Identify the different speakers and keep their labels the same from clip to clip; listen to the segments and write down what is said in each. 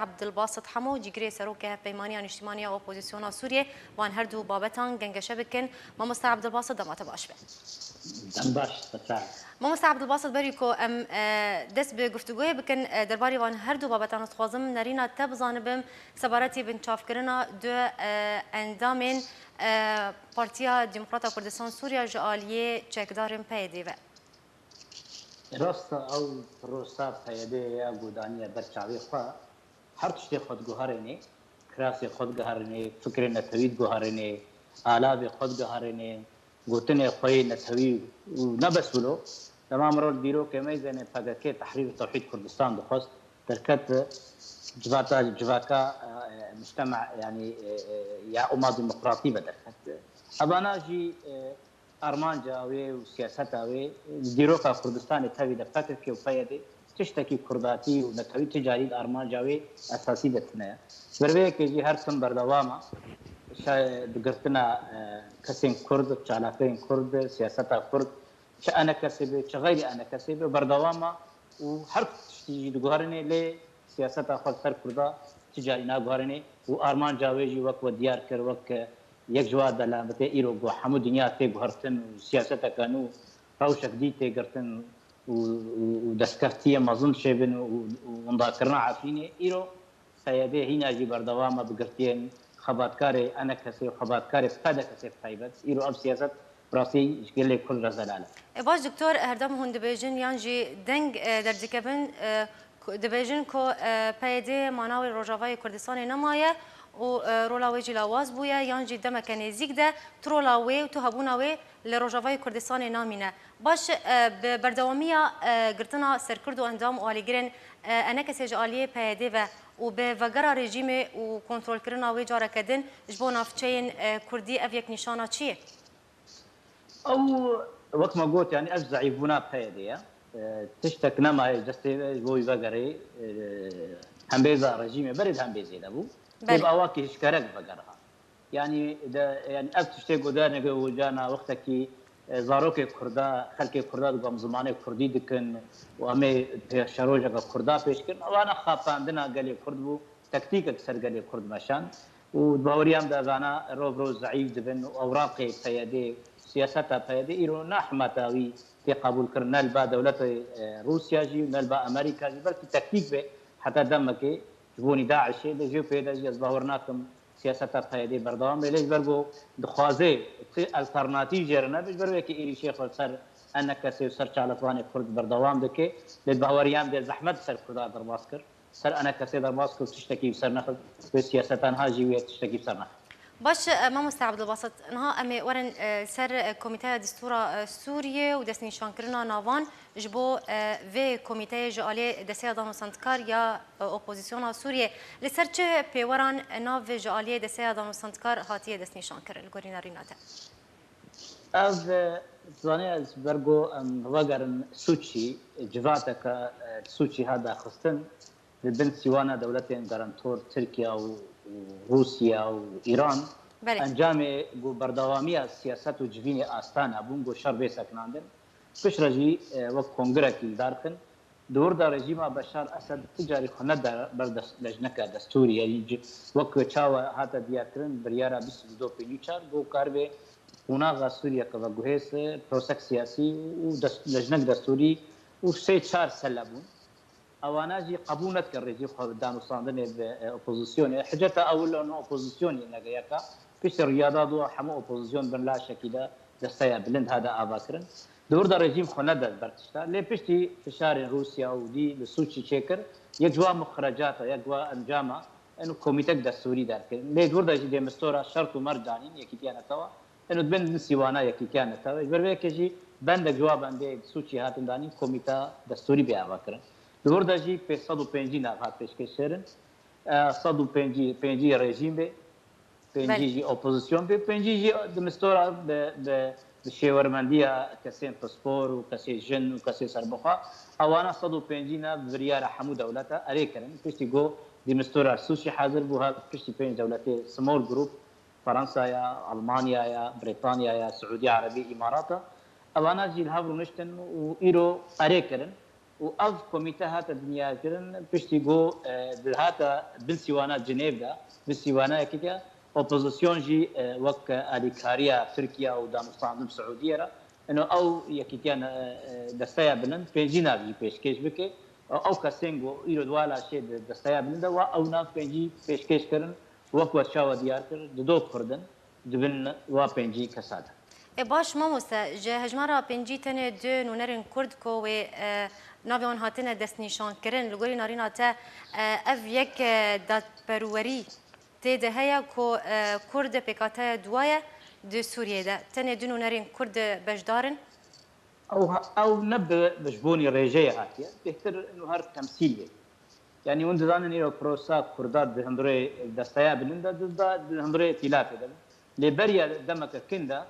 Speaker 1: عبد الباسط حمو جيجري سروكه بيمانيا اجتماعية اوبوزيسيون سوريا وان هردو بابتان جنگ شبكن ماموستا عبد الباسط دمات باش به
Speaker 2: باش تفاعل
Speaker 1: ماموستا عبد الباسط بريكو ام دس بگفتگوی بکن درباری وان هردو بابتان خوازم نرینا تبزانبم سبارتی بن چافکرنا دو اندامین پارتیا دموکراتا کردستان سوریا جالیه چکدارم پیدی و
Speaker 2: راست او پروسا پیاده یا گودانی برچاوی خوا هر تشتی خود گوهرنی کراسی خود گوهرنی فکر نتوید گوهرنی آلاب خود گوهرنی گوتن خوی نتوی نبسولو تمام رول دیرو که میزنه پگکه تحریر توحید کردستان دخواست ترکت جواكا مجتمع يعني يا أمة ديمقراطية بدركت أبانا جي أرمان جاوي وسياستاوي ديروكا كردستان تاوي دفكر كي وفايدي تشتكي كرداتي ونتوي تجاري أرمان جاوي أساسي دتنا بربيه كي جي هرسم بردواما دقرتنا كسين كرد شعلاقين كرد سياستا كرد شأنا كسبه شغيري أنا كسبه بردواما وحرف تشتي دقهرني ليه سیاست خود سر کرده تجاری نگارنی و آرمان جاویجی وقت و دیار کر وقت یک جواد دلالت ایرو گو همو دنیا تی گهرتن و سیاست کانو روشک دی تی گرتن و دستکرتی مازن شبن و انضاکرنا عفینی ایرو سیاده هینا جی بردوام بگرتین خباتکار انا کسی خباتکار پدا کسی خیبت ایرو اب سیاست براسي شكل كل رزلاله.
Speaker 1: باش دكتور هردم هند بيجن يانجي دنگ در دكبن دبیجن که پیدا مناوی روجاوی کردستان نمایه و رولاوی جلاواز بویه یانجی دم کنیزیک ده ترولاوی و تو هبوناوی لروجاوی کردستان نامینه باش بردوامیه گرتنا سرکرد و اندام و آلیگرن انکسی جالیه پیدا و به وگرا رژیم و کنترل کردن وی جاره کردن جبو نافچین کردی اف یک نشانه چیه؟
Speaker 2: او وقت ما قلت يعني افزع يبونا بهيدي تشتك نما جستي بوي بقري هم بيزا رجيمي برد هم بيزي دبو يبقى واكي شكرك بقرها يعني ده يعني اف تشتي قدانا وجانا وقتك زاروك كردا خلك كردا قام زمانه كردي دكن وامي شروجا كردا بيشكن وانا خاف عندنا قال كرد بو تكتيك اكثر قال كرد مشان وباوريام ده زانا روبرو ضعيف دبن اوراقي سيادي سياسة فيدي إيرو نحمتاوي في قبول كرنا نلبا دولة روسيا جي ونلبا أمريكا جي بلكي تكتيك به حتى دمك جبوني داعش ده جو بيدا جي أزباورناكم سياسة فيدي بردوام ليش برجو دخوازي الترناتيف جرنا بيش برجو كي إيري شيخ السر أنك سيسر شالطواني كرد بردوام دكي للبهوريان ده زحمت سر كردا درباسكر سر أنا كسي درباسكر تشتكي بسر نخل بسياسة هاجي تشتكي بسر نخل
Speaker 1: باش ماموستا عبد الباسط نها امي ورن سر كوميتي دستور سوريا ودسني شانكرنا نافان جبو في كوميتي جالي دسيا دانو سنتكار يا اوبوزيسيون سوريا لسر چه بيوران ناف جالي دسيا دانو سنتكار هاتيه دسني شانكر الغورينا ريناتا
Speaker 2: از زاني از برغو وغرن سوتشي جواتك سوتشي هذا خستن بين سيوانا دولتين غرانتور تركيا وروسيا وايران انجام بردواميه سياسات وجفيني استانا بونغو شربي سكناندن كش رجي وقت كونغرس داركن دور دا رژیم بشار اسد تجاری خونه در بردست لجنه دستوری یعنی وقت چاوا هاتا دیاترن بریارا 22 پیچار گو کاربه قناغ سوريا كوغوهيس بروسك سياسي ولجنه دستوري وسي تشار سلبون اوانا جي قبولت كالرجيم خدام صاندن اوبوزيسيون حجته اول انه اوبوزيسيون نغياكا فيش رياضه دو حمو اوبوزيسيون بن لا شكيده دستيا بلند هذا اباكرن دور دا رژیم خنده برتشتا لی پشتی فشار روسيا ودي لسوتشي تشيكر يجوا مخرجات يجوا انجاما انه كوميتك دستوري دار لي دور دا جي مستورا شرط ومرجانين يكيتيانا توا انه بند سيوانا يكيتيانا توا بربي كجي بند جواب بند سوتشي هاتن داني كوميتا دستوري بيا باكرن دور دا جي 150 نافات پیشکشرن 150 رژیم به 50 اوپوزيسيون به 50 مستورا به الشيورمندية كسين باسبور وكسي جن وكسي سربخا اوانا 150 بريار حمو دولتها اريكرن بيشتي جو دي مستورا سوشي حاضر بوها بيشتي بين دولتي سمول جروب فرنسا يا المانيا يا بريطانيا يا سعوديه عربيه امارات اوانا جي الهابرو نشتن وايرو اريكرن واف كوميته هات الدنيا كرن بشتي جو هات بالسيوانا جنيف دا بالسيوانا كده اوبوزيسيون جي وك اليكاريا تركيا ودانستان السعوديه انه او يكيتيان دستايا بلند بيجينا بي بيشكيش بكي او كاسينغو يرو دوالا شي دستايا بلند او ناف بيجي بيشكيش كرن وك وشاو ديار كر دو كردن دبن وا بيجي كساده
Speaker 1: باش مامۆستا ji hejmara pêncî tenê du nûnerên Kurd ku wê navê wan hatine destnîşankirin li gorî narîna te ev yek dadperwerî tê de heye ku Kurd pêkateye duwaye di Sûriyê de tenê du nûnerên Kurd beşdarin
Speaker 2: او نبدا بجبوني ريجي هاتيه بهتر انه هر تمثيليه يعني وند زانن يرو بروسا كردات بهندري دستايا بلندا بهندري تلاف ده لبريا دمك كندا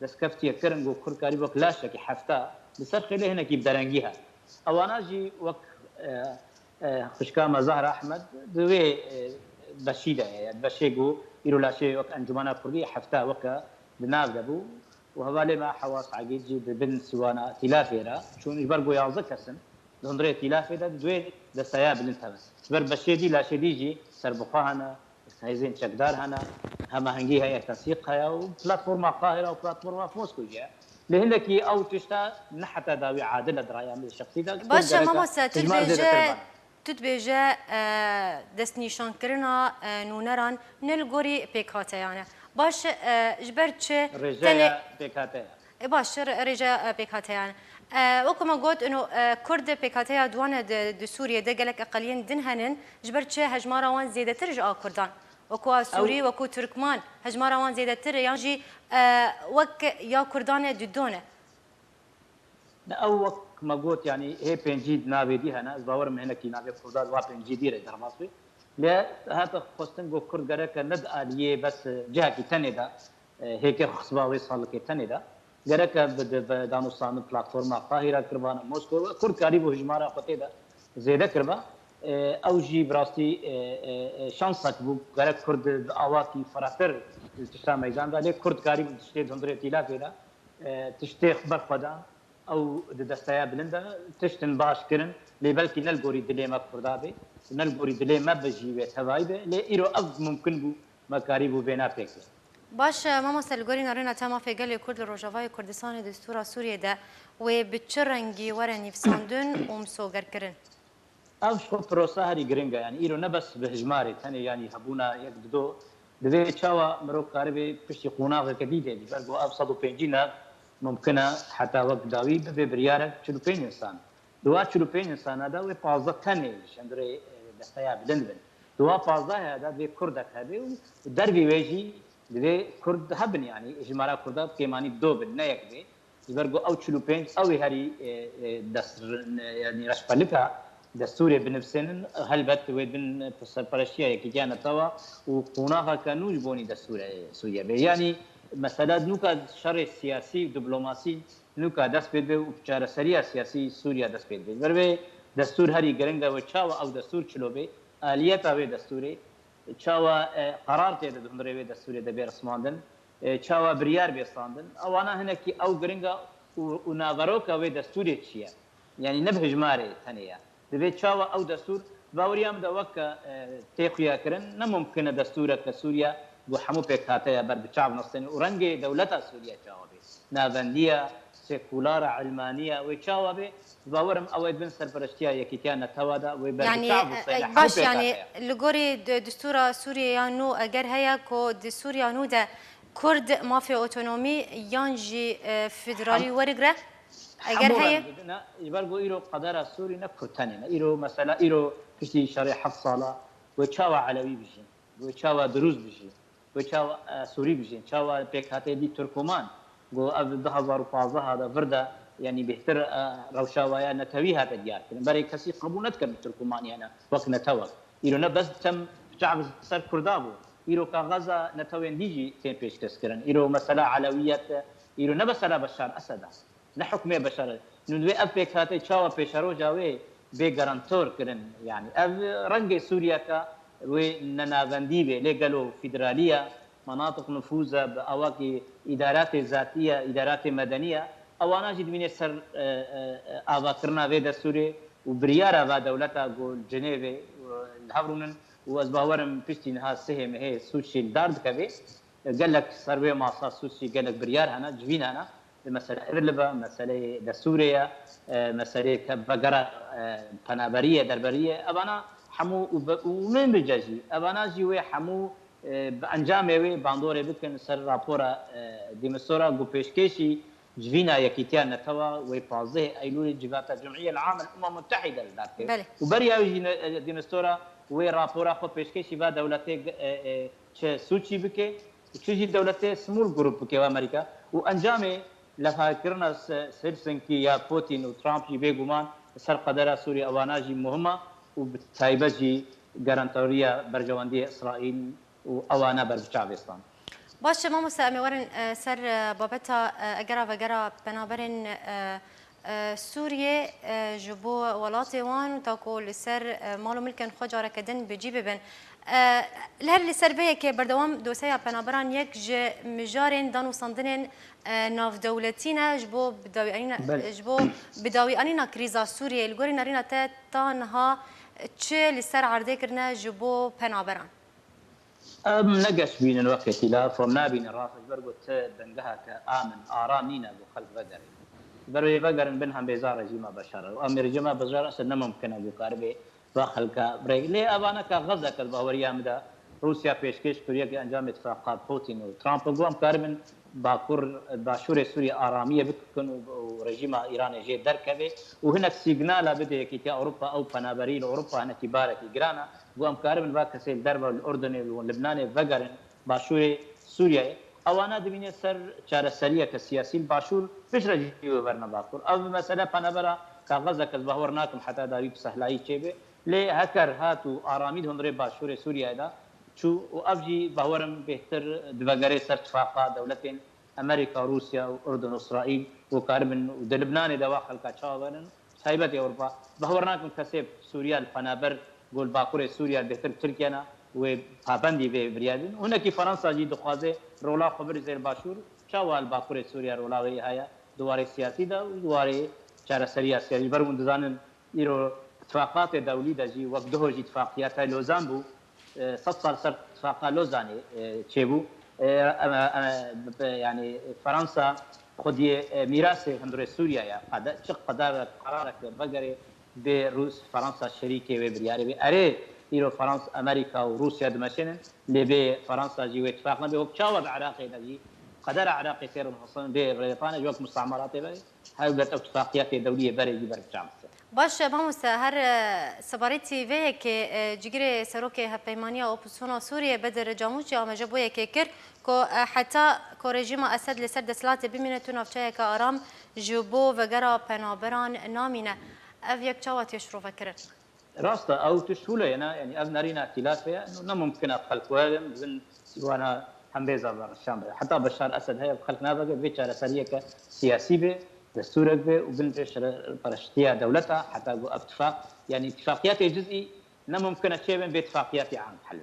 Speaker 2: دسكفتي كرنجو كركاري بك لا شك حفتا بسرخ له هنا كيف درنجيها اوانا جي وك خشكامه زهر احمد دوي بشيده يعني بشيغو يرو لا شيء وك انجمانا كردي حفتا وك بناف دبو وهذا ما حواس عقيد جي بن سوانا تلافيرا شون يبرقو يازكسن دندري تلافيرا دوي دستايا بلنتها بر بشيدي لا شديجي سربقاهنا هايزين شقدار هنا هم هنجي هي تنسيقها وبلاتفورما القاهره وبلاتفورما في موسكو جا لهنكي او تشتا نحتا داوي عادله درايا من الشخصي ده
Speaker 1: باشا مامۆستا تتبێژە دەستنیشانکردنا نونەران نل گۆری پێکهاتەیانە باش ji ber çi باش rêje pêkhateyane wekû me got û Kurd pêkhateya duane di Sûriyê de gelek eqeliyên din henin ji ber çi hejmara wan zêdetir ji a Kurdan wekû a Sûrî wekû Tirkman hejmara wan zêdetir yan jî wek ya Kurdanê di done
Speaker 2: او وقت ما قلت يعني هي بنجيد نابي دي هنا باور من هنا كي نابي كرداد وا بنجيد دي درماسوي لا هذا خصن جو كرد غرك ند اليه بس جهه كي تندا هيك خصبا وصل كي تندا غرك دانوستان بلاتفورم القاهره كربان موسكو كرد قريب هجمارا قتيدا زياده كربا او جي براستي شانسك بو غرك كرد اواكي فراتر تشتا ميدان ده كرد قريب تشتي دندره تيلا تشتي خبر قدام او دستايا بلندا تشتن باش كرن لي بلكي نلقوري دليما كردابي نلقوري دليما بجي وتهوايبه لي ايرو اف ممكن بو مكاريبو بينا بيك
Speaker 1: باش مامۆستا li gorî narîna te mafê gelê Kurd li Rojavayê Kurdistanê destûra Sûriyê de wê bi çi rengî were nîvsandin û misogerkirin
Speaker 2: او شو بروسا هري جرينجا يعني ايرو نبس بهجماري ثاني يعني هبونا يقدو دبي تشاوا مرو كاربي بشي قوناغ كديده دي برغو اب 150 ممكنه حتى وقت داوي ببريارك 45 انسان دوا 45 انسان هذا و 15 ثاني شندري دستايا بلندن دوا 15 هذا دي كردك هذا دربي ويجي دي كرد هبن يعني جمارا كردات كيماني دو بالنيك دي يبرغو او 45 او هري دستر يعني رشبلكا دستوري بنفسن هلبت وبن برشيا يكي كان توا وقناها كانوا يبوني دستور سوريا يعني مثلا نوكا شر سياسي دبلوماسي نوكا دست بيد وبچار سريا سياسي سوريا دست بيد بربي دستور هري گرنگا و چاوا او دستور چلوبي اليات او دستوري چاوا قرار تيد دندري دستوري د بيرسماندن چاوا بريار بيستاندن او انا هناكي او گرنگا وناغروكا و دستوري چيا يعني نبه جماري ثانيه دبي چاوا او دستور باوريام د وک تيخيا كرن نممكن دستورك سوريا وحمو بكاتيا برد شعب نصين ورنجي دولتها سوريا جوابي نافندية سيكولار علمانية وجوابي باورم اويد بن سربرشتيا يكيتيانا توادا وبرد
Speaker 1: يعني باش يعني لغوري دستور سوريا يانو اگر هيا كو دستور يانو ده كرد ما في اوتونومي يانجي فيدرالي ورغره اگر هيا
Speaker 2: يبرغو ايرو قدر سوري نكرتانينا ايرو مثلا ايرو كشي شريحه حفصاله وچاوا علوي بيجي وچاوا دروز بيجي وچاوا سوري بيجي چاوا بكاتي دي تركمان جو اب 2015 هذا فردا يعني بهتر روشاوايا نتوي هذا ديار بري كسي قبولت كم تركمان يعني وقت نتوا ايرو بس تم شعب سر كردابو ايرو كغزا نتوين ديجي تين بيش تسكرن ايرو مساله علويات ايرو نبسلا بشار اسد نحكم بشار ندوي اب بكاتي چاوا بيشارو جاوي بيغرانتور كرن يعني رنج سوريا كا وننافندي به لقالوا فيدراليه مناطق نفوذ باواكي ادارات ذاتيه ادارات مدنيه اوانا جد من سر اباكرنا في دستوري وبريارة با دولتها قول جنيفي الهبرونن وازباورم بيشتينها سهم هي سوشي الدارد كبي قال لك سربي مع سوشي قال لك بريار هنا جوين هنا مسألة إرلبا مسألة دسوريا مسألة كبقرة بنابرية دربرية أبانا حمو ومن بجاجي أبانا جيوي حمو بأنجامي وي باندوري بكن سر رابورا ديمستورا جو بيشكيشي جفينا يكيتيان نتوا ويبازه أيلول جبات الجمعية العامة الأمم المتحدة
Speaker 1: بله
Speaker 2: وبريا يجي ديمستورا وي رابورا خو بيشكيشي با دولتي سوتشي بكي وتشي دولتي سمول جروب بكي وأمريكا وأنجامي لفاكرنا سيلسنكي يا بوتين وترامب يبيغمان سر قدر سوريا أواناجي مهمة وبتايبجي جارانتوريا برجواندي إسرائيل وأوانا برجعبستان.
Speaker 1: باشه ما مستعمرن سر بابتا اگر وگرا بنابرن سوریه جبو ولات وان تاکل سر مالو ملکن خجاره کدن بجیب بن لهر لسربیه که بردوام دوسیا بنابران یک مجارن دانو صندن ناف دولتینا جبو بداوی انینا کریزا سوریه الگوری نرینا تانها چه لسر عرضه کرنا جبو بنابران
Speaker 2: نقش بين الوقت لا فمنا بين الرافع برقت دنجها كآمن آرامينا بخلق بقري بروي بقر بينها بزار جيما بشر وأمير جيما بزار أصلا ممكن أن يقارب باخلك بري ليه أبانا كغزة كالبهورية مدى روسيا بيشكش كوريا أنجام اتفاقات بوتين وترامب قوام كاربن باكور باشور سوريا آرامية بتكون ورجيم إيران جي دركبه وهناك سيجنال بدأ كي أوروبا أو بنابريل أوروبا هنا كبارة إيران قوام كاربن باكسيل دربا الأردن واللبنان فجرن باشور سوريا أوانا دمينة سر شار سرية كسياسي باشور فيش رجيم وبرنا باكور أو مثلا بنابرا كغزة كالبهورناكم حتى داريب سهلاي شيبه ليه هكر هاتو آراميد هنري باشور سوريا هذا شو وأبجي بهورم بهتر دبقري سر اتفاقات دولتين أمريكا روسيا وأردن وإسرائيل وكاربن ودلبنان دواخل كاتشاورن سايبة أوروبا بهورناكم كسب سوريا الفنابر قول باكور سوريا بهتر تركيا وبابندي بريادين هناك فرنسا جي دخوازه رولا خبر زير باشور شاوال باكور سوريا رولا وهي هيا دواري سياسي دا ودواري شارع سياسي برمون دزانن يرو اتفاقات دولي دا جي وقته جي اتفاقيات لوزان بو 100 سال صار اتفاق لوزاني تشيبو يعني فرنسا خدي ميراث هندري سوريا يا قدر قرارك بقري بروس فرنسا شريكه وبرياري اري ايرو فرنسا امريكا وروسيا دمشن لبي فرنسا جي اتفاقنا به وبشاور عراقي دي قدر عراقي خير محصن بريطانيا جوك مستعمرات بي هاي اتفاقيات دوليه بري برجام
Speaker 1: باش باموس هر سباريتي في كي جيري سروكي هبيمانيا اوبوسيون سوريا بدر جاموش او مجبويه كيكر كو حتى كو ريجيم اسد لسد سلات بمينتون افچاي كارام جوبو وغرا بنابران نامينه اف يك تشوات يشرو فكر
Speaker 2: راستا او تشوله يعني ابنارينا اختلاف انه ممكن خلق وادم وانا حمبيزا الشام حتى بشار الاسد هي خلقنا بقى بيتشار سريه سياسي به دستورك به وبنتش برشتيا دولتها حتى اتفاق يعني اتفاقيات جزئي لا ممكن تشيبن باتفاقيات عام حل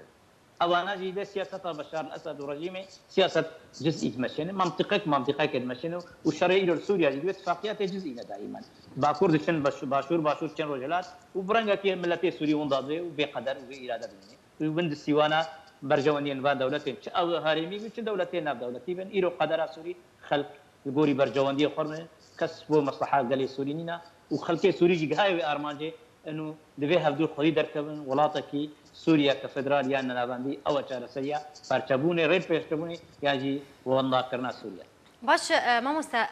Speaker 2: او انا جيد سياسه بشار الاسد ورجيمه سياسه جزئي تمشين منطقك تمشين والشرعيه سوريا جيد اتفاقيات جزئيه دائما باكور دشن باشور كان رجلات وبرنجا كي ملتي سوري ونداده وبقدر وباراده بني وبند السيوانه برجوانيين با دولتين او هارمي وش دولتين ناب دولتي بن ايرو قدر سوري خلق الجوري برجواندي خرمه كسبوا مصلحه قال سورينا وخلقي سوري جي هاي ارمانجي انه دبي هبدو خدي دركبن ولاتكي سوريا كفدرال يا ناباندي او تشارسيا بارچبوني ريد بيشكبوني ياجي والله كرنا سوريا
Speaker 1: باش ماموستا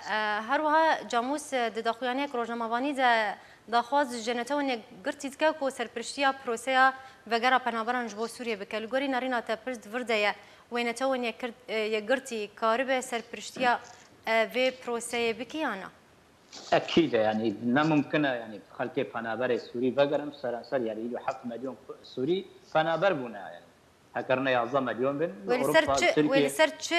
Speaker 1: هروها جاموس دداخواني روزنامه‌وانی داخواز جنتون گرتید که کو سرپرشتیا پروسیا وگرا پنابران جبو سوریه بکل گوری نارینا تا پرست ورده وینتون یک گرتی کارب سرپرشتیا و پروسیا بکیانا
Speaker 2: اكيد يعني ممكن يعني خلق فنابر سوري بقرم سراسر يعني 7 مليون سوري فنابر بنا يعني هكرنا يعظم مليون بن
Speaker 1: ولسرچ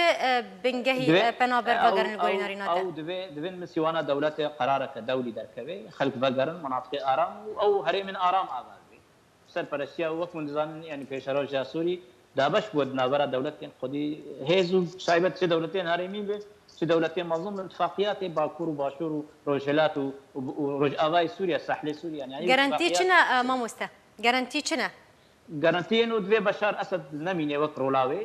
Speaker 1: بنجهي فنابر بقرن الجوري نارينا
Speaker 2: او دبن مسيوانا دولته قرارك دولي دركبه خلق بقرن مناطق ارام او هري من ارام اباد سرپرستیا وقت منځان يعني پېشرو سوري دابش بود نابرا دولتين خودي هيزو شايبت سي دولتين هارمين به سي دولتين مظلوم اتفاقيات باكور وباشور وروجلات ورجافاي سوريا ساحل سوريا يعني
Speaker 1: گارانتی چنه ماموسته گارانتی چنه
Speaker 2: جارانتي انه دوي بشار اسد نمينه وكرولاوي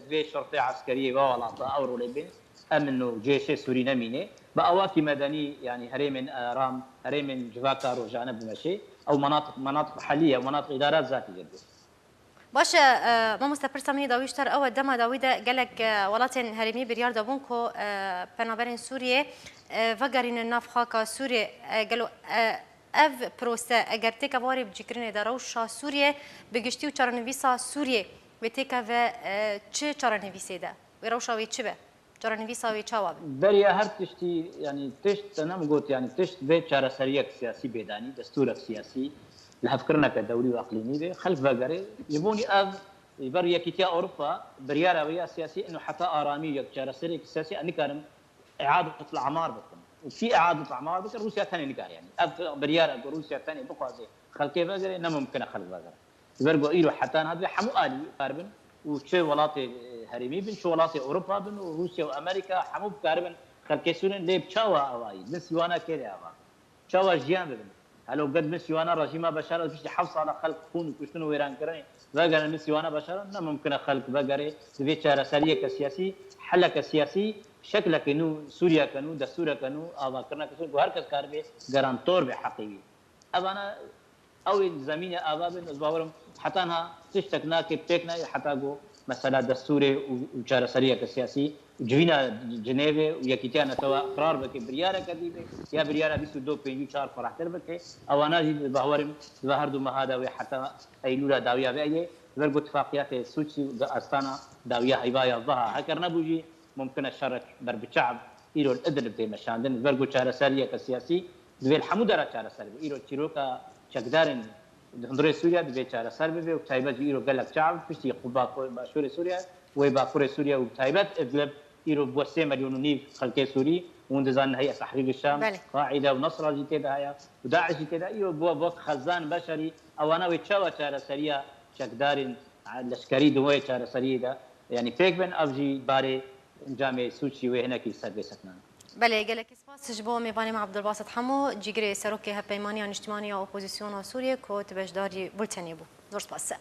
Speaker 2: دوي شرطه عسكريه وولاطه او روليبين امن جيش سوري نمينه باواكي مدني يعني هريمن رام هريمن جواكا وجانب مشي او مناطق حاليه ومناطق ادارات ذاتيه جدا
Speaker 1: باشه ماموسته پرسامی داویشتر او دما داویده گلک ولاتن هرمی بریار دابون کو پنابرین سوریه وگرین ناف خاکا سوریه گلو اف پروسه اگر تک واری بجکرین داروشا سوریه بگشتی و چارنویسا سوریه و تک و چه چارنویسه ده و روشا وی چه به چارنویسا وی چاواب
Speaker 2: بريا هر تشتي يعني تشت انا قلت يعني تشت بيت شارع سريع سياسي بيداني دستورك سياسي لها فكرنا كدولي واقليمي به خلف بقري يبوني اف بريا كيتيا اوروبا بريا ويا سياسي انه حتى ارامي شارع سريع سياسي اني كان اعاده الاعمار بكم وفي اعاده اعمار بكم روسيا ثاني نقار يعني اف بريا روسيا ثاني بقى خلكي بقري انه ممكن خلف بقري برجو ايرو حتى هذا حمو الي قاربن وشي ولاتي هرمي بن شو ولاتي اوروبا بن وروسيا وامريكا حمو قاربن خلكي سورن ليب تشاوا اواي بس يوانا كيري اوا تشاوا جيان بن هلو قد مس يوانا رجيم بشار بيش حفص على خلق كون كشتنو ويران كرني بقى مس يوانا بشار لا ممكن خلق بقري في شارع سريه كسياسي حلك سياسي شكلك انه سوريا كانوا دستور كانوا اوا كرنا كسو وهر كس كاربي جارانتور بحقيقي ابانا او زمین آبابن از باورم حتی انها تشتكنا كيبتكنا حتى جو مثلا دستوري وشارع سريع سياسي جوينا جنيفي ويكيتانا توا قرار بك بريارة كذيبه يا بريارة بيسو دو بينيو شهر فرحتر بك او انا جي باورم ظهر دو مهادا وحتى ايلولا داويا بأيه برغو اتفاقيات سوتشي استانا داويا هيبايا ظهر هكر نبوجي ممكن الشرك ضرب الشعب ايرو الادن بتي مشاندن برغو شارع سريع سياسي ذي الحمودرا شارع سريع ايرو تشيروكا شكدارن هندري سوريا بيتشارة سربي وتايبات يرو قلق شعب فيشتي قبا باشور سوريا وباكور سوريا وتايبات ادلب يرو بوسي مليون ونيف خلقي سوري وندزان هيئة تحرير الشام قاعدة ونصرة جيتها هيا وداعش جيتها يرو بوك خزان بشري او انا ويتشاوى شارع سريا شكدارن لشكري دوي شارع سريا يعني فيك بن افجي باري جامع سوتشي وهنا كي سربي سكنان
Speaker 1: بله گلک اسپاس جبو میوانی مع عبدالباسط حمو جیگری سروکی هپیمانی اجتماعی اپوزیسیون سوریه کو تبشداری بولتنی بو زور سپاس